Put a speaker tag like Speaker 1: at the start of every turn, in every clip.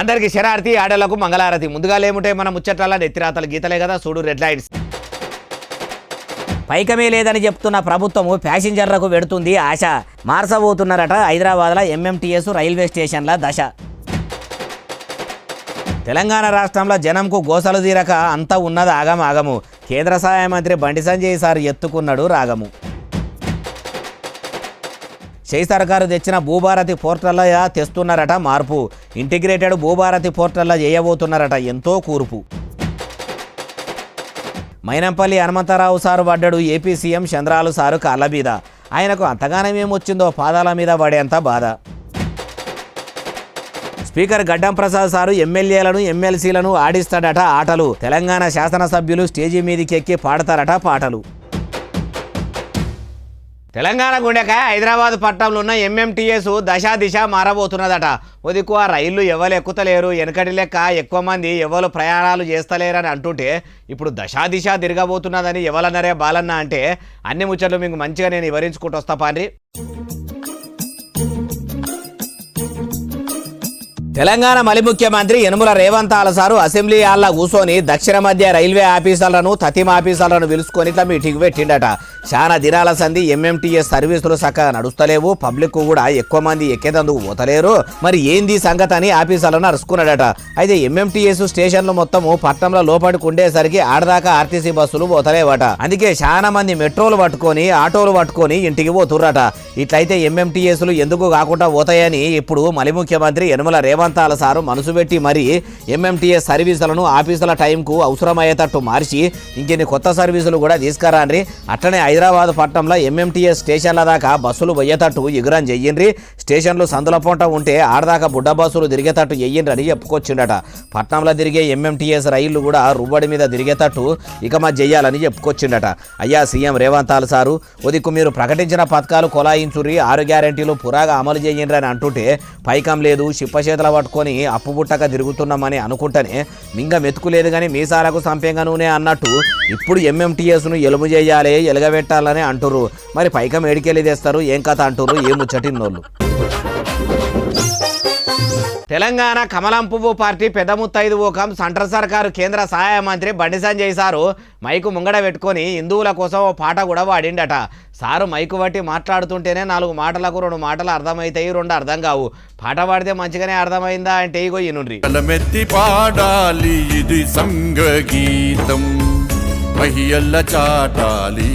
Speaker 1: అందరికి శరారతి ఆడలకు మంగళారతి. ముందుగా లేముంటే మన ముచ్చట్ల నెత్తిరాతలు గీతలే కదా, చూడు రెడ్ లైట్స్. పైకమే లేదని చెప్తున్న ప్రభుత్వము ప్యాసింజర్లకు పెడుతుంది ఆశ. మార్చబోతున్నారట హైదరాబాద్లో ఎంఎంటీఎస్ రైల్వే స్టేషన్ల దశ. తెలంగాణ రాష్ట్రంలో జనంకు గోసలు తీరక అంతా ఉన్నది ఆగము. కేంద్ర సహాయ మంత్రి బండి సంజయ్ సార్ ఎత్తుకున్నాడు రాగము. షై సర్కారు తెచ్చిన భూభారతి పోర్టల్లో తెస్తున్నారట మార్పు. ఇంటిగ్రేటెడ్ భూభారతి పోర్టల్లో చేయబోతున్నారట ఎంతో కూర్పు. మైనంపల్లి హనుమంతరావు సారు పడ్డాడు ఏపీ సీఎం చంద్రాలు సారు కాళ్ళ మీద. ఆయనకు అంతగానం ఏమొచ్చిందో పాదాల మీద పడేంత బాధ. స్పీకర్ గడ్డం ప్రసాద్ సారు ఎమ్మెల్యేలను ఎమ్మెల్సీలను ఆడిస్తాడట ఆటలు. తెలంగాణ శాసనసభ్యులు స్టేజీ మీదకి ఎక్కి పాడతారట పాటలు. తెలంగాణ గుండెకాయ హైదరాబాద్ పట్టణంలో ఉన్న ఎంఎంటీఎస్ దిశ మారబోతున్నదట. ఉదికు ఆ రైళ్లు ఎవరు ఎక్కుతలేరు, వెనకటి లెక్క ఎక్కువ మంది ఎవరు ప్రయాణాలు చేస్తలేరని అంటుంటే ఇప్పుడు దిశ తిరగబోతున్నదని ఎవరన్నారే బాలన్న అంటే అన్ని ముచ్చట్లు మీకు మంచిగా నేను వివరించుకుంటూ వస్తా పాండ్రి. తెలంగాణ మలి ముఖ్యమంత్రి యనుమల రేవంత్ సారు అసెంబ్లీ హాల్లో కూర్చొని దక్షిణ మధ్య రైల్వే ఆఫీసర్లను తతిమ ఆఫీసర్లను పిలుచుకొని ఇట్లా మీటింగ్ పెట్టిండట. చాలా దినాల సంది ఎంఎంటీఎస్ సర్వీసులు చక్కగా నడుస్తలేవు, పబ్లిక్ కూడా ఎక్కువ మంది ఎక్కేందుకు పోతలేరు, మరి ఏంది సంగతి అని ఆఫీసర్లను అరుచుకున్నాడట. అయితే ఎంఎంటీఎస్ స్టేషన్లు మొత్తము పట్టణంలో లోపలికి ఉండేసరికి ఆడదాకా ఆర్టీసీ బస్సులు పోతలేవట. అందుకే చాలా మంది మెట్రోలు పట్టుకొని ఆటోలు పట్టుకొని ఇంటికి పోతుర్రట. ఇట్లయితే ఎంఎంటీఎస్లు ఎందుకు కాకుండా పోతాయని ఇప్పుడు మలి ముఖ్యమంత్రి యనుమల రేవంత్ సారు మనసు పెట్టి మరి ఎంఎంటీఎస్ సర్వీసులను ఆఫీసుల టైంకు అవసరమయ్యేటట్టు మార్చి ఇంకెన్ని కొత్త సర్వీసులు కూడా తీసుకురాండ్రి. అట్లనే హైదరాబాద్ పట్టణంలో ఎంఎంటీఎస్ స్టేషన్ల దాకా బస్సులు పోయేటట్టు ఎగురం చెయ్యండ్రి. స్టేషన్లు సందుల పొంట ఉంటే ఆడదాకా బుడ్డ బస్సులు తిరిగేటట్టు చెయ్యండి అని చెప్పుకొచ్చిండట. పట్టణంలో తిరిగే ఎంఎంటీఎస్ రైళ్లు కూడా రువ్వడి మీద తిరిగేటట్టు ఇక మా చెయ్యాలని చెప్పుకొచ్చిండట. అయ్యా సీఎం రేవంత్ సారు, ఉదిక్కు మీరు ప్రకటించిన పథకాలు కొలాయించుర్రి, 6 గ్యారెంటీలు పురాగా అమలు చేయండి అని అంటుంటే పైకం లేదు, చిప్పచేతల పట్టుకొని అప్పు బుట్టక తిరుగుతున్నామని అనుకుంటేనే మింగ మెతుకులేదు కానీ మీసాలకు సంపంగా నూనె అన్నట్టు ఇప్పుడు ఎంఎంటీఎస్ను ఎలుము చేయాలి, ఎలగబెట్టాలని అంటుర్రు. మరి పైకం ఏడికెళ్ళి తెస్తారు, ఏం కథ అంటుర్రు, ఏ ముచ్చటిన్నోళ్ళు. తెలంగాణ కమలం పువ్వు పార్టీ పెద్ద ముత్తైదు ఓకం సెంట్రల్ సర్కారు కేంద్ర సహాయ మంత్రి బండి సంజయ్ సారు మైకు ముంగడ పెట్టుకొని హిందువుల కోసం ఓ పాట కూడా వాడిండట. సారు మైకు బట్టి మాట్లాడుతుంటేనే 4 మాటలకు 2 మాటలు అర్థమవుతాయి, 2 అర్థం కావు. పాట పాడితే మంచిగానే అర్థమైందా అంటే ఇగో ఇనుండ్రి.
Speaker 2: పాడాలి ఇది సంగీతం, మహిళల చాటాలి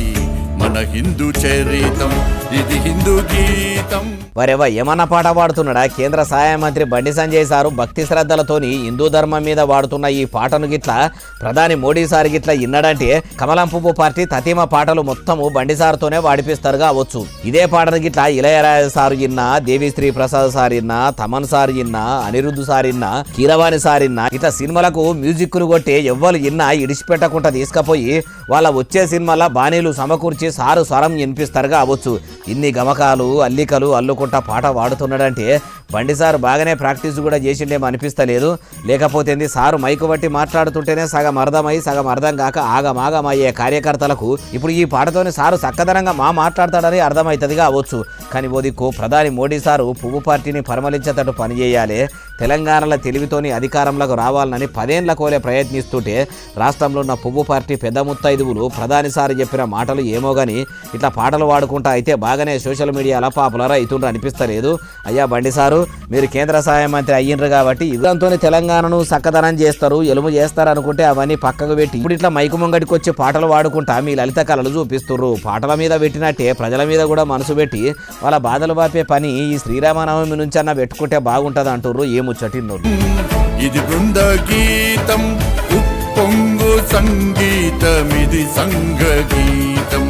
Speaker 2: మన హిందూ చరితం, ఇది హిందూ గీతం.
Speaker 1: వరేవా ఏమన్నా పాట పాడుతున్నాడా కేంద్ర సహాయ మంత్రి బండి సంజయ్ సారు? భక్తి శ్రద్ధలతోని హిందూ ధర్మం మీద వాడుతున్న ఈ పాటను గిట్లా ప్రధాని మోడీ సార్ గిట్లా ఇన్నడంటే కమలం పువ్వు పార్టీ తతిమ పాటలు మొత్తము బండి సార్తోనే వాడిపిస్తారు కావచ్చు. ఇదే పాటను గిట్లా ఇళయరాజ సారు ఇన్నా, దేవిశ్రీ ప్రసాద్ సార్ ఇన్నా, తమన్ సార్ ఇన్నా, అనిరుద్ధ్ సార్ ఇన్నా, కీరవాణి సార్ ఇన్నా, ఇట్లా సినిమాలకు మ్యూజిక్ను కొట్టి ఎవ్వరు ఇన్నా ఇడిచిపెట్టకుండా తీసుకుపోయి వాళ్ళ వచ్చే సినిమాల బాణీలు సమకూర్చి సారు స్వరం వినిపిస్తారు కావచ్చు. ఇన్ని గమకాలు అల్లికలు అల్లుకుంటా పాట వాడుతున్నాడంటే బండి సార్ బాగానే ప్రాక్టీస్ కూడా చేసిండేమో అనిపిస్తలేదు. లేకపోతే సారు మైకు బట్టి మాట్లాడుతుంటేనే సగం అర్థమై సగం అర్థం కాక ఆగమాగమయ్యే కార్యకర్తలకు ఇప్పుడు ఈ పాటతోని సారు చక్కదనంగా మాట్లాడతాడని అర్థమవుతుంది కావచ్చు. కానీ ఓదిక్కు ప్రధాని మోడీ సారు పువ్వు పార్టీని పరిమళించేటట్టు పనిచేయాలి, తెలంగాణలో తెలివితోని అధికారంలోకి రావాలని 10 ఏళ్ల కోలే ప్రయత్నిస్తుంటే రాష్ట్రంలో ఉన్న పువ్వు పార్టీ పెద్ద ముత్తైదువులు ప్రధాని సారు చెప్పిన మాటలు ఏమో కానీ ఇట్లా పాటలు వాడుకుంటా అయితే బాగానే సోషల్ మీడియాలో పాపులర్ అవుతుండ్రు అనిపిస్తలేదు. అయ్యా బండి సారు, మీరు కేంద్ర సహాయ మంత్రి అయ్యిండ్రు కాబట్టి యుగంతో తెలంగాణను చక్కదనం చేస్తారు, ఎలుము చేస్తారు అనుకుంటే అవన్నీ పక్కకు పెట్టి ఇప్పుడు ఇట్లా మైకు ముంగడికి వచ్చి పాటలు వాడుకుంటా మీ లలిత కళలు చూపిస్తుర్రు. పాటల మీద పెట్టినట్టే ప్రజల మీద కూడా మనసు పెట్టి వాళ్ళ బాధలు బాపే పని ఈ శ్రీరామనవమి నుంచి అన్న పెట్టుకుంటే బాగుంటది అంటుర్రు. ఏముచ్చటిన్నోళ్ళు.
Speaker 2: ఇది బృంద గీతం, ఉప్పొంగు సంగీతం, ఇది సంఘ గీతం.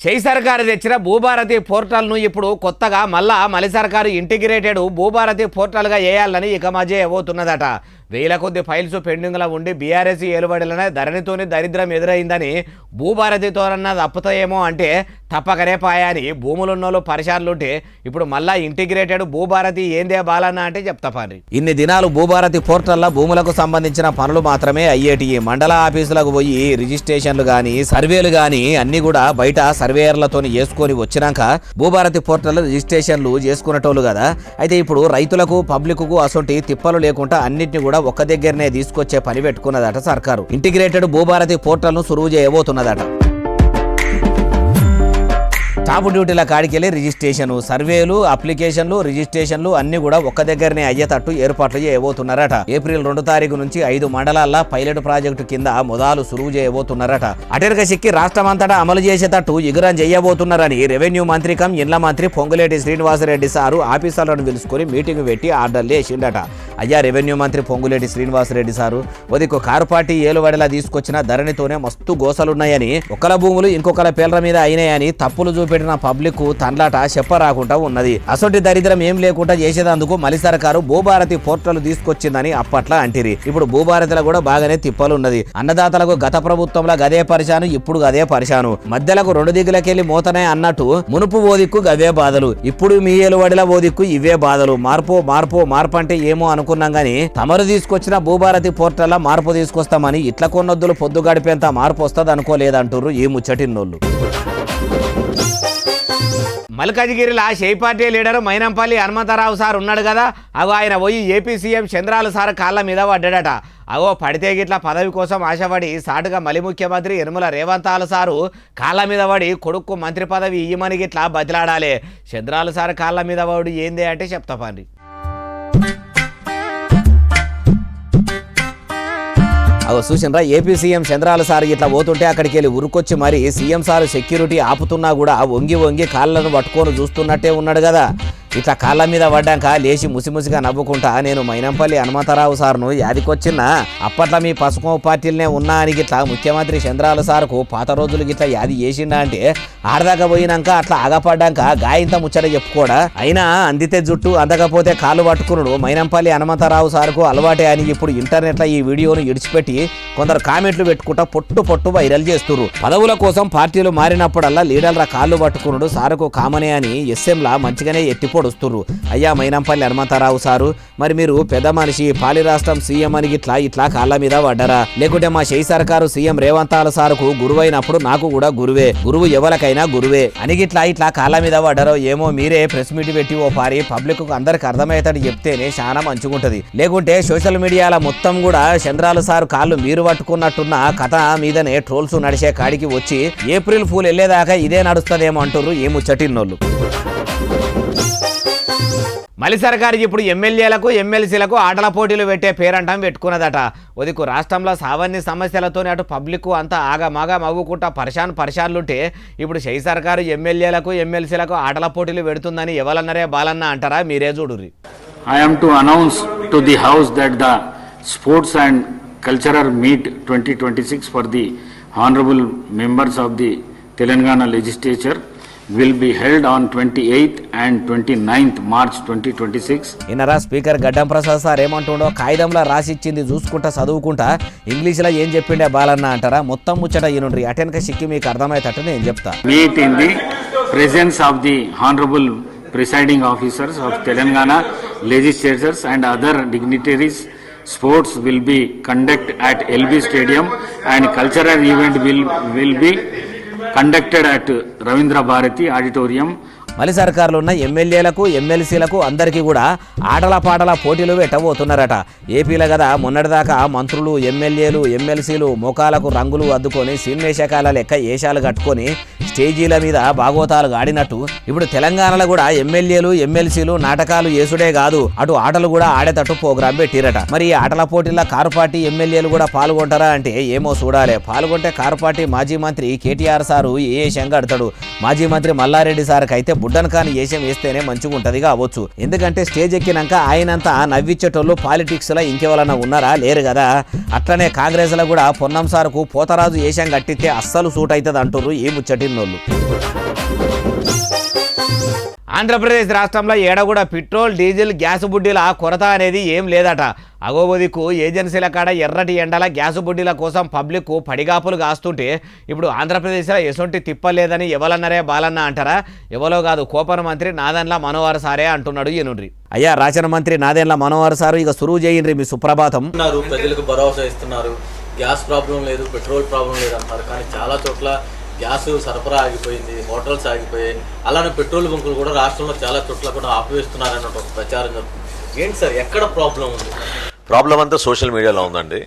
Speaker 1: షై సర్కారు తెచ్చిన భూభారతి పోర్టల్ను ఇప్పుడు కొత్తగా మళ్ళా మలి సర్కారు ఇంటిగ్రేటెడ్ భూభారతి పోర్టల్గా వేయాలని ఇక మధ్య పోతున్నదట. వేల కొద్ది ఫైల్స్ పెండింగ్లో ఉండి బీఆర్ఎస్ ఏలుబడిలనే ధరణితోని దరిద్రం ఎదురైందని భూభారతితోనన్నా తప్పుతాయేమో అంటే తప్పకనే పాయని భూములున్నోళ్ళు పరిశారులుంటే ఇప్పుడు మళ్ళా ఇంటిగ్రేటెడ్ భూభారతి ఏందే బాలన్న అంటే చెప్తా పారి. ఇన్ని దినాలు భూభారతి పోర్టల్లో భూములకు సంబంధించిన పనులు మాత్రమే అయ్యేటి. మండల ఆఫీసులకు పోయి రిజిస్ట్రేషన్లు గాని సర్వేలు గాని అన్ని కూడా బయట సర్వేయర్లతో చేసుకొని వచ్చినాక భూభారతి పోర్టల్ రిజిస్ట్రేషన్లు చేసుకునేటోళ్ళు కదా. అయితే ఇప్పుడు రైతులకు పబ్లిక్ కు అసొంటి తిప్పలు లేకుండా అన్నింటినీ కూడా ఒక్క దగ్గరనే తీసుకొచ్చే పని పెట్టుకున్నదట సర్కారు. ఇంటిగ్రేటెడ్ భూభారతి పోర్టల్ ను సురువు చేయబోతున్నదట. టాప్ డ్యూటీల కాడికెళ్ళి రిజిస్ట్రేషన్ సర్వేలు అప్లికేషన్లు రిజిస్ట్రేషన్లు అన్ని కూడా ఒక్క దగ్గరనే అయ్యేటట్టు ఏర్పాట్లు చేయబోతున్నారట. ఏప్రిల్ 2 తారీఖు నుంచి 5 మండలాల్లో పైలట్ ప్రాజెక్టు కింద మొదలు సురువు చేయబోతున్నారట. అటెనక సిక్కి రాష్ట్రమంతటా అమలు చేసేటట్టు ఎగురం చేయబోతున్నారని రెవెన్యూ మంత్రి కమ్ ఇండ్ల మంత్రి పొంగులేటి శ్రీనివాసరెడ్డి సారు ఆఫీసర్లను పిలుచుకొని మీటింగ్ పెట్టి ఆర్డర్లు వేసిండట. అయ్యా రెవెన్యూ మంత్రి పొంగులేటి శ్రీనివాసరెడ్డి సారు ఒదికు కారు పార్టీ ఏలువడిలా తీసుకొచ్చిన ధరణితోనే మస్తు గోసలున్నాయని ఒకల భూములు ఇంకొకల పేర్ల మీద అయినాయని తప్పులు చూపెట్టిన పబ్లిక్ తండ్లాట చెప్పరాకుండా ఉన్నది. అసొంటి దరిద్రం ఏం లేకుండా చేసేందుకు మలి సర్కారు భూభారతి పోర్టల్ తీసుకొచ్చిందని అప్పట్లా అంటిరి. ఇప్పుడు భూభారతిలో కూడా బాగానే తిప్పలున్నది. అన్నదాతలకు గత ప్రభుత్వంలో గదే పరిశాను, ఇప్పుడు గదే పరిశాను. మధ్యలకు 2 దిగులకెళ్లి మోతనే అన్నట్టు మునుపు ఓదిక్కు గవే బాధలు, ఇప్పుడు మీ ఏలువడిల ఓదిక్కు ఇవే బాధలు. మార్పు అంటే ఏమో అనుకున్నాం గానీ తమరు తీసుకొచ్చిన భూభారతి పోర్టల్ మార్పు తీసుకొస్తామని ఇట్ల కొన్నొద్దులు పొద్దు గడిపేంత మార్పు వస్తుంది అనుకోలేదంటుర్రు ఈ ముచ్చటిన్నోళ్ళు. మల్కాజిగిరిలో షేయ్ party leader Mynampally Hanumantha Rao sir ఉన్నాడు కదా. అగో ఆయన పోయి ఏపీ సీఎం చంద్రాలు సార్ కాళ్ళ మీద పడ్డాడట. అగో పడితే గిట్లా పదవి కోసం ఆశపడి సాటుగా మలి ముఖ్యమంత్రి యనమల రేవంతాలు సారు కాళ్ళ మీద పడి కొడుకు మంత్రి పదవి ఇయ్యమని గిట్లా బదిలాడాలి. చంద్రాలు సార్ కాళ్ళ మీద పడి ఏంది అంటే చెప్తా పండి. అగో చూసినరా ఏపీ సీఎం చంద్రాల సార్ ఇట్లా పోతుంటే అక్కడికి వెళ్ళి ఉరుకొచ్చి మరి సీఎం సార్ సెక్యూరిటీ ఆపుతున్నా కూడా వంగి కాళ్ళను పట్టుకొని చూస్తున్నట్టే ఉన్నాడు కదా. ఇట్లా కాళ్ళ మీద పడ్డాక లేచి ముసిముసిగా నవ్వుకుంటా నేను మైనంపల్లి హనుమంతరావు సార్ను యాదికొచ్చినా అప్పట్లో మీ పసుపు పార్టీలనే ఉన్నా అని గిట్లా ముఖ్యమంత్రి చంద్రాల సార్కు పాత రోజులు గిట్లా యాది చేసిండా అంటే ఆడదాకా పోయినాక అట్లా ఆగపడ్డాక గాయంత ముచ్చట చెప్పుకోడా. అయినా అందితే జుట్టు అందకపోతే కాళ్ళు పట్టుకున్నాడు మైనంపల్లి హనుమంతరావు సార్కు అలవాటే అని ఇప్పుడు ఇంటర్నెట్లో ఈ వీడియోను ఇడిచిపెట్టి కొందరు కామెంట్లు పెట్టుకుంటా పొట్టు వైరల్ చేస్తున్నారు. పదవుల కోసం పార్టీలు మారినప్పుడల్లా లీడర్ల కాళ్ళు పట్టుకున్నాడు సారుకు కామనే అని ఎస్ఎంలా మంచిగానే ఎత్తిపోడుస్తున్నారు. అయ్యా మైనంపల్లి హనుమంతరావు సారు మరి మీరు పెద్ద మనిషి పాలి రాష్ట్రం సీఎం అని ఇట్లా కాళ్ళ మీద పడ్డారా, లేకుంటే మా షేయ్ సర్కారు సీఎం రేవంతాల సారుకు గురువైనప్పుడు నాకు కూడా గురువే, గురువు ఎవరికైనా గురువే అని ఇట్లా కాళ్ళ మీద పడ్డారో ఏమో. మీరే ప్రెస్ మీట్ పెట్టి ఓ పారి పబ్లిక్ కు అందరికి అర్థమయ్యేటట్టు చెప్తేనే చాలా మంచిగుంటది. లేకుంటే సోషల్ మీడియాల మొత్తం కూడా చంద్రాల సారు కాళ్ళు మీరు పట్టుకున్నట్టున్న కథ మీదనే ట్రోల్స్ నడిచే కాడికి వచ్చి ఏప్రిల్ ఫూల్ వెళ్లేదాకా ఇదే నడుస్తుందేమో అంటున్నారు ఈ ముచ్చటిన్నోళ్ళు. మలి సర్కారు ఇప్పుడు ఎమ్మెల్యేలకు ఎమ్మెల్సీలకు ఆటల పోటీలు పెట్టే పేరంటం పెట్టుకున్నదట. ఒదికు రాష్ట్రంలో సావన్ని సమస్యలతోనే అటు పబ్లిక్ అంతా ఆగమాగా మవ్వుకుంటా పరిశాన్లుంటే ఇప్పుడు షేయ్ సర్కారు ఎమ్మెల్యేలకు ఎమ్మెల్సీలకు ఆటల పోటీలు పెడుతుందని ఎవరన్నరే బాలన్న అంటారా మీరే చూడుర్రి.
Speaker 3: I am to announce to the House that the Sports and Cultural Meet 2026 for the Honorable Members of the Telangana Legislature will be held on 28th and 29th March 2026.
Speaker 1: ఇన్నరా speaker గడ్డం ప్రసాద్ సార్ ఏమంటుండో కాగితంలో రాసిచ్చింది చూసుకుంటా చదువుకుంటా ఇంగ్లీష్లో ఏం చెప్పిండే బాలన్న అంటారా. మొత్తం ముచ్చట ఈనుండ్రి అటెనక సిక్కి మీకు అర్థమయ్యేటట్టు నేను చెప్తా.
Speaker 3: Meet in the presence of the Honorable Presiding Officers of Telangana Legislatures and other dignitaries. Sports will be conducted at LB Stadium and cultural event will be conducted at Ravindra Bharati Auditorium.
Speaker 1: మలి సర్కారులో ఉన్న ఎమ్మెల్యేలకు ఎమ్మెల్సీలకు అందరికీ కూడా ఆటల పాటల పోటీలు పెట్టబోతున్నారట. ఏపీలో కదా మొన్నటిదాకా మంత్రులు ఎమ్మెల్యేలు ఎమ్మెల్సీలు మోకాలకు రంగులు అద్దుకొని సినిమేషకాల లెక్క ఏషాలు కట్టుకొని స్టేజీల మీద భాగవతాలు ఆడినట్టు ఇప్పుడు తెలంగాణలో కూడా ఎమ్మెల్యేలు ఎమ్మెల్సీలు నాటకాలు చేసుడే కాదు అటు ఆటలు కూడా ఆడేటట్టు ప్రోగ్రాం పెట్టిరట. మరి ఈ ఆటల పోటీల్లో కారు పార్టీ ఎమ్మెల్యేలు కూడా పాల్గొంటారా అంటే ఏమో చూడాలి. పాల్గొంటే కారు పార్టీ మాజీ మంత్రి కేటీఆర్ సారు ఏషం కడతాడు. మాజీ మంత్రి మల్లారెడ్డి సార్కి అయితే బుడ్డన్ కాని ఏషం వేస్తేనే మంచిగా ఉంటది కావచ్చు. ఎందుకంటే స్టేజ్ ఎక్కినాక ఆయనంతా నవ్విచ్చేటోళ్ళు పాలిటిక్స్ లో ఇంకెవరన్నా ఉన్నారా లేరు కదా. అట్లనే కాంగ్రెస్ లో కూడా పొన్నం సార్కు పోతరాజు ఏషం కట్టితే అస్సలు సూట్ అవుతుంది అంటుర్రు ఈ ముచ్చటిన్నోళ్ళు. ఆంధ్రప్రదేశ్ రాష్ట్రంలో ఏడ కూడా పెట్రోల్ డీజిల్ గ్యాస్ బుడ్డీల కొరత అనేది ఏం లేదట. అగోబోదికు ఏజెన్సీల కాడ ఎర్రటి ఎండల గ్యాస్ బుడ్డీల కోసం పబ్లిక్ పడిగాపులు కాస్తుంటే ఇప్పుడు ఆంధ్రప్రదేశ్లో ఎసొంటి తిప్పలేదని ఎవలన్నరే బాలన్న అంటారా? ఎవలో కాదు, కోపన మంత్రి నాదెండ్ల మనోహర్ సారే అంటున్నాడు. ఈనుండ్రి అయ్యా రాచన మంత్రి నాదెండ్ల మనోహర్ సారు ఇక సురువు చేయండి మీ సుప్రభాతం.
Speaker 4: ప్రజలకు భరోసా ఇస్తున్నారు, గ్యాస్ ప్రాబ్లం లేదు, పెట్రోల్ ప్రాబ్లం లేదు అంటారు. కానీ చాలా చోట్ల గ్యాస్ సరఫరా ఆగిపోయింది, హోటల్స్ ఆగిపోయాయి. అలానే పెట్రోల్ బంకులు కూడా రాష్ట్రంలో చాలా చోట్ల కూడా ఆపివేస్తున్నారని ఒక ప్రచారం జరుగుతుంది. ఏంటి సార్, ఎక్కడ ప్రాబ్లం ఉంది?
Speaker 5: ప్రాబ్లం అంతా సోషల్ మీడియాలో ఉందండి.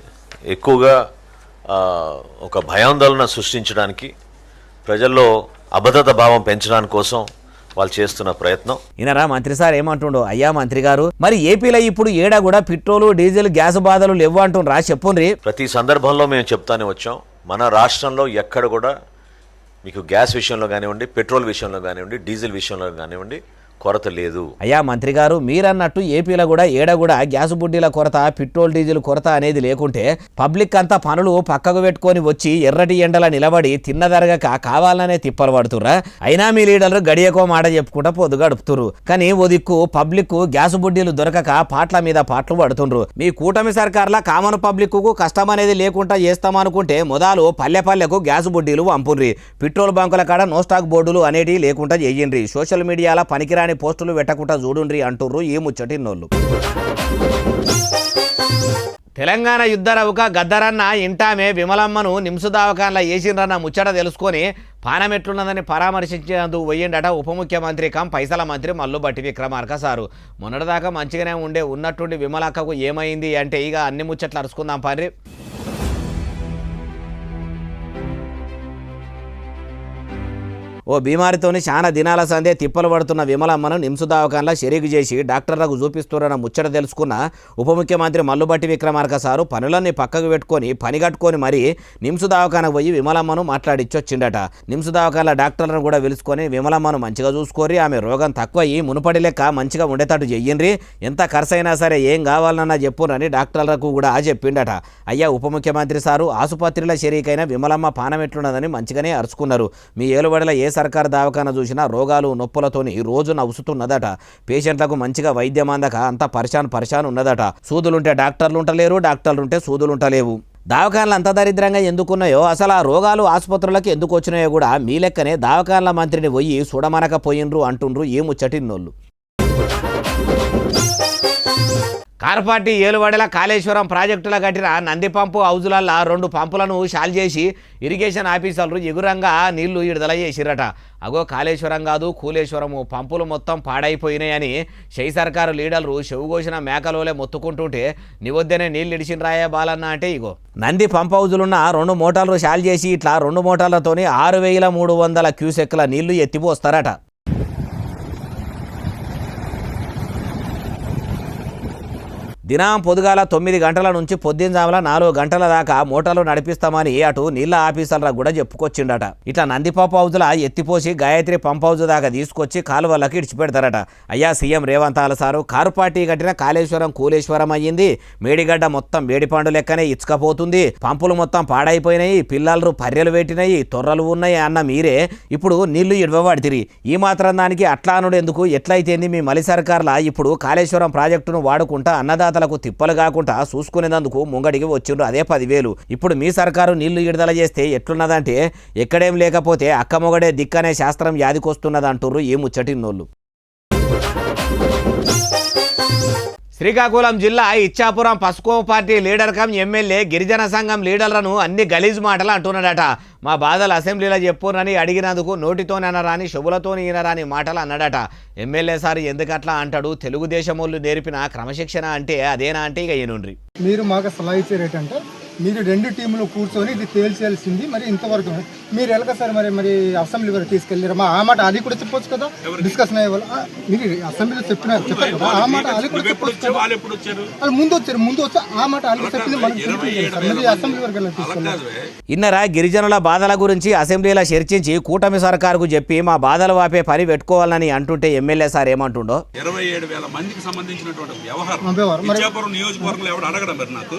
Speaker 5: ఎక్కువగా ఒక భయాందోళన సృష్టించడానికి, ప్రజల్లో అభద్రత భావం పెంచడానికి కోసం వాళ్ళు చేస్తున్న ప్రయత్నం.
Speaker 1: ఈయనరా మంత్రి సార్ ఏమంటుండో? అయ్యా మంత్రి గారు, మరి ఏపీలో ఇప్పుడు ఏడా కూడా పెట్రోలు డీజిల్ గ్యాస్ బాధలు లేవు అంటుండ్రా? చెప్పుండ్రి.
Speaker 5: ప్రతి సందర్భంలో మేము చెప్తానే వచ్చాం, మన రాష్ట్రంలో ఎక్కడ కూడా మీకు గ్యాస్ విషయంలో కానివ్వండి, పెట్రోల్ విషయంలో కానివ్వండి, డీజిల్ విషయంలో కానివ్వండి కొరత లేదు.
Speaker 1: అయ్యా మంత్రి గారు, మీరన్నట్టు ఏపీలో కూడా ఏడ కూడా గ్యాస్ బుడ్డీల కొరత, పెట్రోల్ డీజిల్ కొరత అనేది లేకుంటే పబ్లిక్ అంతా పనులు పక్కకు పెట్టుకొని వచ్చి ఎర్రటి ఎండల నిలబడి తిన్నదరగక కావాలనే తిప్పలు పడుతుర్రా? అయినా మీ లీడర్లు గడియకో మాట చెప్పుకుంటా పొద్దు గడుపుతురు. కానీ ఓ దిక్కు పబ్లిక్ గ్యాస్ బుడ్డీలు దొరకక పాట్ల మీద పాటలు పడుతుండ్రు. మీ కూటమి సర్కార్ల కామన్ పబ్లిక్ కు కష్టం అనేది లేకుండా చేస్తామనుకుంటే మొదలు పల్లె పల్లెకు గ్యాస్ బుడ్డీలు పంపుండ్రి. పెట్రోల్ బంకుల కాడ నో స్టాక్ బోర్డులు అనేటివి లేకుండా చెయ్యండ్రి. సోషల్ మీడియాలో పనికిరాని పోస్టులు పెట్టకుండా చూడుండ్రి అంటుర్రు ఈ ముచ్చటిన్నోళ్ళు. తెలంగాణ యుద్ధరవుక గద్దరన్న ఇంటామే విమలమ్మను నిమ్స్ దవాఖానలో వేసిండ్రన్న ముచ్చట తెలుసుకొని పానం ఎట్లున్నదని పరామర్శించేందుకు పోయిండట ఉప ముఖ్యమంత్రి పైసల మంత్రి మల్లుబట్టి విక్రమార్క సారు. మొన్నటిదాకా మంచిగానే ఉన్నట్టుండి విమలక్కకు ఏమైంది అంటే ఇక అన్ని ముచ్చట్లు అరుచుకుందాం పని. ఓ బీమారితోని చాలా దినాల సందే తిప్పలు పడుతున్న విమలమ్మను నిమ్స్ దవాఖానలో షరీకు చేసి డాక్టర్లకు చూపిస్తున్న ముచ్చట తెలుసుకున్న ఉప ముఖ్యమంత్రి మల్లుబట్టి విక్రమార్క సారు పనులన్నీ పక్కకు పెట్టుకొని పని కట్టుకొని మరీ నిమ్స్ దవాఖానకు పోయి విమలమ్మను మాట్లాడిచ్చొచ్చిండట. నిమ్స్ దవాఖానలో డాక్టర్లను కూడా పిలుచుకొని విమలమ్మను మంచిగా చూసుకోరి, ఆమె రోగం తక్కువయ్యి మునుపడి లెక్క మంచిగా ఉండేటట్టు చెయ్యండ్రి, ఎంత ఖర్చైనా సరే ఏం కావాలన్నా చెప్పునని డాక్టర్లకు కూడా చెప్పిండట. అయ్యా ఉప ముఖ్యమంత్రి సారు, ఆసుపత్రిలో షరీకైన విమలమ్మ పానం ఎట్లున్నదని మంచిగానే అరుచుకున్నారు. మీ ఏలుబడిలో ఏ సర్కారు దవాఖాన చూసినా రోగాలు నొప్పులతోని రోజు నవ్వుతున్నదట. పేషెంట్లకు మంచిగా వైద్యం అందక అంతా పరిశాన్ ఉన్నదట. సూదులుంటే డాక్టర్లు ఉంటలేరు, డాక్టర్లుంటే సూదులుంటలేవు. దవాఖానలు అంత దరిద్రంగా ఎందుకున్నాయో, అసలు ఆ రోగాలు ఆసుపత్రులకు ఎందుకు వచ్చినాయో కూడా మీ లెక్కనే దవాఖానల మంత్రిని పోయి చూడమనకపోయినరు అంటుండ్రు ఈ ముచ్చటిన్నోళ్ళు. కార్పాటి ఏలువాడల కాళేశ్వరం ప్రాజెక్టుల కట్టిన నంది పంపు హౌజులల్లా 2 పంపులను షాల్ చేసి ఇరిగేషన్ ఆఫీసర్లు ఎగురంగా నీళ్లు విడుదల చేసిరట. అగో కాళేశ్వరం కాదు కూలేశ్వరము, పంపులు మొత్తం పాడైపోయినాయని షై సర్కారు లీడర్లు చెవుగోసిన మేకలోలే మొత్తుకుంటుంటే నివద్దనే నీళ్ళు ఇడిచినరాయే బాలన్న అంటే ఇగో నంది పంప్ హౌజులున్న 2 మోటార్లు షాల్ చేసి ఇట్లా 2 మోటార్లతోని 6300 క్యూసెక్ల నీళ్లు ఎత్తిపోస్తారట. దినం పొద్దుగాల 9 గంటల నుంచి పొద్దుంజాముల 4 గంటల దాకా మోటార్లు నడిపిస్తామని అటు నీళ్ల ఆఫీసర్లకు కూడా చెప్పుకొచ్చిండట. ఇట్లా నంది పంప్ హౌజుల ఎత్తిపోసి గాయత్రి పంప్ హౌజ్ దాకా తీసుకొచ్చి కాలువలకు ఇడిచిపెడతారట. అయ్యా CM Revanth sir, car party కట్టిన కాళేశ్వరం కూలేశ్వరం అయ్యింది, మేడిగడ్డ మొత్తం మేడిపండు లెక్కనే ఇచ్చుకపోతుంది, పంపులు మొత్తం పాడైపోయినాయి, పిల్లలు పర్రెలు పెట్టినాయి, తొర్రలు ఉన్నాయి అన్న మీరే ఇప్పుడు నీళ్లు ఇడవబడితిరి. ఈ మాత్రం దానికి అట్లా అనుడు ఎందుకు? ఎట్లయితేంది మీ మలి సర్కార్లా ఇప్పుడు కాళేశ్వరం ప్రాజెక్టును వాడుకుంటా అన్నదాతలకు తిప్పలు కాకుండా చూసుకునేందుకు ముంగడికి వచ్చిండ్రు అదే 10,000. ఇప్పుడు మీ సర్కారు నీళ్లు విడుదల చేస్తే ఎట్లున్నదంటే ఎక్కడేం లేకపోతే అక్కమొగడే దిక్కనే శాస్త్రం యాదికొస్తున్నది అంటుర్రు ఈ ముచ్చటిన్నోళ్ళు. శ్రీకాకుళం జిల్లా ఇచ్చాపురం పసుకో పార్టీ లీడర్ ఎమ్మెల్యే గిరిజన సంఘం లీడర్లను అన్ని గలీజ్ మాటలు అంటున్నాడట. మా బాధలు అసెంబ్లీలో చెప్పునని అడిగినందుకు నోటితోనే అనరాని శుభులతోని ఈనరాని మాటలు అన్నాడట. ఎమ్మెల్యే సార్ ఎందుకట్లా అంటాడు? తెలుగుదేశం వాళ్ళు నేర్పిన క్రమశిక్షణ అంటే అదేనా అంటే ఇక ఏనుండ్రి.
Speaker 6: మీరు మాకు సలహా ఇచ్చారు ఏంటంటే మీరు 2 టీంలు కూర్చొని ఇది తేల్చేయాల్సింది. మరి ఇంతవరకు మీరు ఎలాగ సార్ మరి అసెంబ్లీ వరకు తీసుకెళ్ళారు? మా ఆ మాట అది కూడా చెప్పొచ్చు కదా, డిస్కషన్ అయ్యే వాళ్ళు. మీరు అసెంబ్లీలో చెప్పారు కదా, ఆ మాట అది కూడా చెప్పొచ్చు కదా. వాళ్ళు ముందు వచ్చి ఆ మాట అది చెప్పింది మనకి అసెంబ్లీ వరకు వెళ్ళి తీసుకెళ్ళారు.
Speaker 1: ఇన్నరా గిరిజనుల బాధల గురించి అసెంబ్లీలో చర్చించి కూటమి సర్కారుకు చెప్పి మా బాధలు వాపే పని పెట్టుకోవాలని అంటుంటే ఎమ్మెల్యే సార్ ఏమంటుండో?
Speaker 7: 27,000 మందికి సంబంధించినటువంటి వ్యవహారం నియోజకవర్గంలో ఎవరు అడగడం మరి నాకు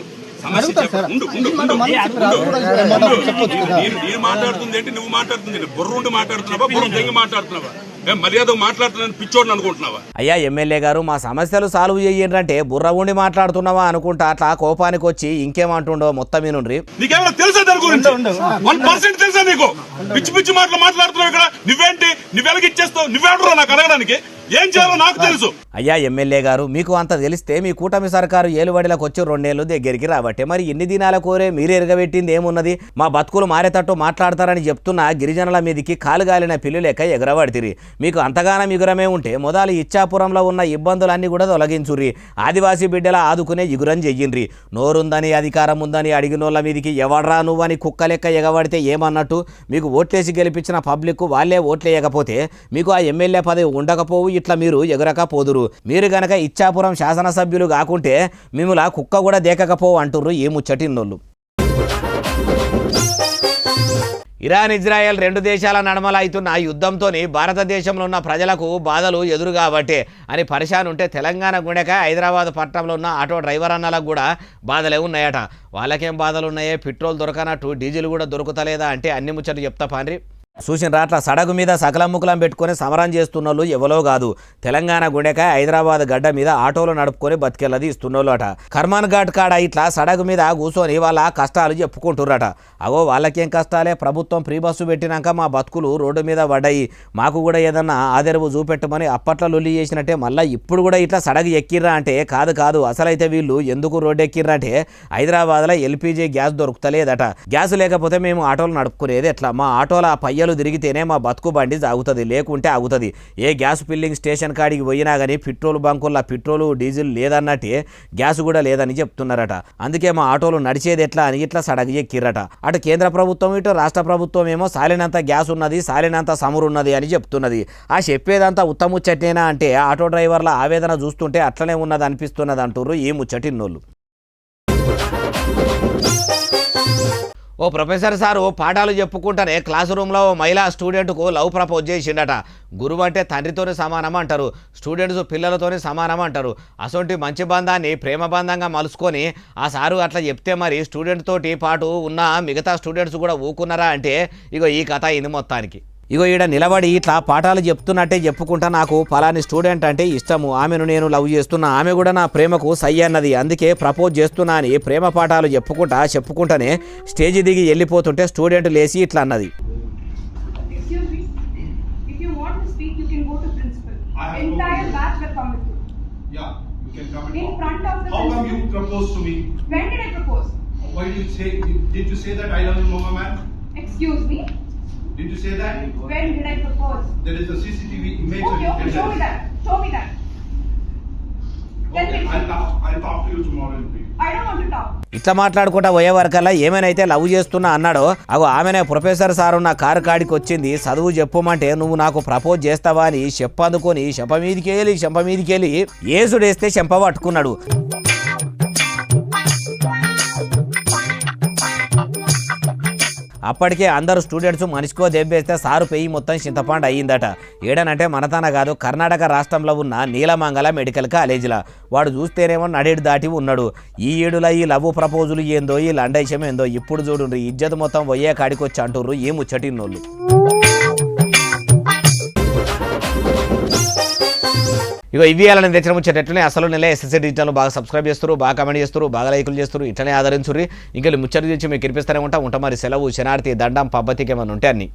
Speaker 7: మాట్లాడుతుంది ఏంటి? నువ్వు మాట్లాడుతుంది బుర్ర ఉండి మాట్లాడుతున్నావా, బుర్ర తెంగి మాట్లాడుతున్నావా? మర్యాద మాట్లాడుతున్నాను పిచ్చోడిని అనుకుంటున్నావా?
Speaker 1: అయ్యా ఎమ్మెల్యే గారు మా సమస్యలు సాల్వ్ చెయ్యంటే బుర్ర ఉండి మాట్లాడుతున్నావా అనుకుంటా అట్లా కోపానికి వచ్చి ఇంకేమంటుండో మొత్తం వినుండ్రి.
Speaker 7: నీకేమైనా తెలుసా దాని గురించి? 1% తెలుసా నీకు? పిచ్చి పిచ్చి మాటలు మాట్లాడుతున్నావు ఇక్కడ. నువ్వేంటి, నువ్వెలాగ ఇచ్చేస్తావు? నువ్వెవడరా నాకు అడగడానికి? ఏం చేయాలో నాకు తెలుసు.
Speaker 1: అయ్యా ఎమ్మెల్యే గారు మీకు అంత తెలిస్తే మీ కూటమి సర్కారు ఏలుబడిలకు వచ్చి 2 ఏళ్ళు దగ్గరికి రాబట్టే మరి ఇన్ని దినాల కోరే మీరు ఎరగబెట్టింది ఏమున్నది? మా బతుకులు మారేటట్టు మాట్లాడతారని చెప్తున్న గిరిజనుల మీదికి కాలుగాలిన పిల్లు లెక్క ఎగరబడితిరి. మీకు అంతగానం ఎగురమే ఉంటే మొదలు ఇచ్చాపురంలో ఉన్న ఇబ్బందులన్నీ కూడా తొలగించుర్రి. ఆదివాసీ బిడ్డల ఆదుకునే ఎగురం చెయ్యిండ్రి. నోరుందని అధికారం ఉందని అడిగినోళ్ళ మీదికి ఎవడ్రా నువ్వని కుక్క లెక్క ఎగబడితే ఏమన్నట్టు? మీకు ఓట్లేసి గెలిపించిన పబ్లిక్ వాళ్ళే ఓట్లేయకపోతే మీకు ఆ ఎమ్మెల్యే పదవి ఉండకపోవు. ఇట్లా మీరు ఎగరకపోదురు. మీరు గనక ఇచ్చాపురం శాసనసభ్యులు కాకుంటే మిమ్మల్ని కుక్క కూడా దేకకపోవు అంటుర్రు ఈ ముచ్చటిన్నోళ్ళు. ఇరాన్ ఇజ్రాయెల్ 2 దేశాల నడమల అవుతున్న యుద్ధంతో భారతదేశంలో ఉన్న ప్రజలకు బాధలు ఎదురు కాబట్టే అని పరిశాన్ ఉంటే తెలంగాణ గుండెక హైదరాబాద్ పట్టణంలో ఉన్న ఆటో డ్రైవర్ అన్నలకు కూడా బాధలే ఉన్నాయట. వాళ్ళకేం బాధలు ఉన్నాయే? పెట్రోల్ దొరకనట్టు డీజిల్ కూడా దొరుకుతలేదా అంటే అన్ని ముచ్చట్లు చెప్తా పాండ్రి. చూసిన అట్లా సడగు మీద సకలముకులం పెట్టుకుని సమరం చేస్తున్నోళ్ళు ఎవరో కాదు. తెలంగాణ గుండెక హైదరాబాద్ గడ్డ మీద ఆటోలు నడుపుకొని బతికెళ్ళది ఇస్తున్నోళ్ళు అట. కర్మాన్ ఘాట్ కాడ ఇట్లా సడగు మీద కూర్చొని వాళ్ళ కష్టాలు చెప్పుకుంటుర్రట. అగో వాళ్ళకేం కష్టాలే? ప్రభుత్వం ఫ్రీ బస్సు పెట్టినాక మా బతుకులు రోడ్డు మీద పడ్డాయి, మాకు కూడా ఏదన్నా ఆదరవు చూపెట్టమని అప్పట్లో లొల్లి చేసినట్టే మళ్ళీ ఇప్పుడు కూడా ఇట్లా సడగు ఎక్కిర్రా అంటే కాదు. అసలైతే వీళ్ళు ఎందుకు రోడ్డు ఎక్కిర్రా అంటే హైదరాబాద్లో ఎల్పీజీ గ్యాస్ దొరుకుతలేదట. గ్యాస్ లేకపోతే మేము ఆటోలు నడుపుకునేది ఎట్లా? మా ఆటోల పయ్యలు తిరిగితేనే మా బతుకు బండి సాగుతుంది, లేకుంటే ఆగుతుంది. ఏ గ్యాస్ ఫిల్లింగ్ స్టేషన్ కాడికి పోయినా కానీ పెట్రోల్ బంకుల్లో పెట్రోలు డీజిల్ లేదన్నట్టే గ్యాస్ కూడా లేదని చెప్తున్నారట. అందుకే మా ఆటోలు నడిచేది ఎట్లా అని ఇట్లా సడగు ఎక్కిర్రట. అటు కేంద్ర ప్రభుత్వం ఇటు రాష్ట్ర ప్రభుత్వం ఏమో సాలినంత గ్యాస్ ఉన్నది, సాలినంత సమురున్నది అని చెప్తున్నది. ఆ చెప్పేదంతా ఉత్తముచ్చటేనా అంటే ఆటో డ్రైవర్ల ఆవేదన చూస్తుంటే అట్లనే ఉన్నది అనిపిస్తున్నది అంటుర్రు ఈ ముచ్చటిన్నోళ్ళు. ఓ ప్రొఫెసర్ సారు పాఠాలు చెప్పుకుంటానే క్లాస్ రూమ్లో ఓ మహిళా స్టూడెంట్కు లవ్ ప్రపోజ్ చేసిండట. గురువు అంటే తండ్రితోనే సమానం అంటారు, స్టూడెంట్స్ పిల్లలతోనే సమానం అంటారు. అసొంటి మంచి బంధాన్ని ప్రేమ బంధంగా మలుసుకొని ఆ సారు అట్లా చెప్తే మరి స్టూడెంట్ తోటి పాటు ఉన్న మిగతా స్టూడెంట్స్ కూడా ఊకున్నారా అంటే ఇగో ఈ కథ ఇది మొత్తానికి. ఇగో ఈడ నిలబడి ఇట్లా పాఠాలు చెప్తున్నట్టే చెప్పుకుంటా నాకు ఫలాని స్టూడెంట్ అంటే ఇష్టము, ఆమెను నేను లవ్ చేస్తున్నా, ఆమె కూడా నా ప్రేమకు సై అన్నది, అందుకే ప్రపోజ్ చేస్తున్నా అని ప్రేమ పాఠాలు చెప్పుకుంటానే స్టేజ్ దిగి వెళ్ళిపోతుంటే స్టూడెంట్ లేచి ఇట్లా అన్నది.
Speaker 8: Did you say that? When did I propose? There is a CCTV image. Okay, show me that. Okay, I'll talk to you tomorrow in brief. I don't want to talk.
Speaker 1: ఇట్లా మాట్లాడుకుంటా పోయే వరకల్లా ఏమైనా love చేస్తున్నా అన్నాడో అగో ఆమెనే professor sir నా కారు కాడికి వచ్చింది, చదువు చెప్పమంటే నువ్వు నాకు ప్రపోజ్ చేస్తావా అని చెప్పందుకొని చెంప మీదికెళ్ళి ఏసుడేస్తే చెంప పట్టుకున్నాడు. అప్పటికే అందరూ స్టూడెంట్స్ మనిషికో దెబ్బేస్తే సారు పెయ్యి మొత్తం చింతపండు అయ్యిందట. ఏడనంటే మనతాన కాదు, కర్ణాటక రాష్ట్రంలో ఉన్న నీలమంగళ మెడికల్ కాలేజీలా. వాడు చూస్తేనేమో నడేడు దాటి ఉన్నాడు. ఈ ఏడుల ఈ లవ్ ప్రపోజులు ఏందో, ఈ లండైషం ఏందో ఇప్పుడు చూడుండ్రి. ఇజ్జత్ మొత్తం పోయే కాడికి వచ్చి అంటుర్రు ఈ ముచ్చటిన్నోళ్ళు. ఇగో ఇవి అలా నేను తెచ్చిన ముచ్చటనే అసలు నెల ఎస్ఎస్సీ డిజిటల్ బాగా సబ్స్క్రైబ్ చేస్తారు, బాగా కమెంట్ చేస్తారు, బాగా లైకులు చేస్తారు, ఇట్లనే ఆదరించుర్రి. ఇంకా ముచ్చట నుంచి మీకు కనిపిస్తూనే ఉంటా మరి సెలవు శనార్థి దండం పబ్బతికి ఏమన్నా ఉంటే అన్ని.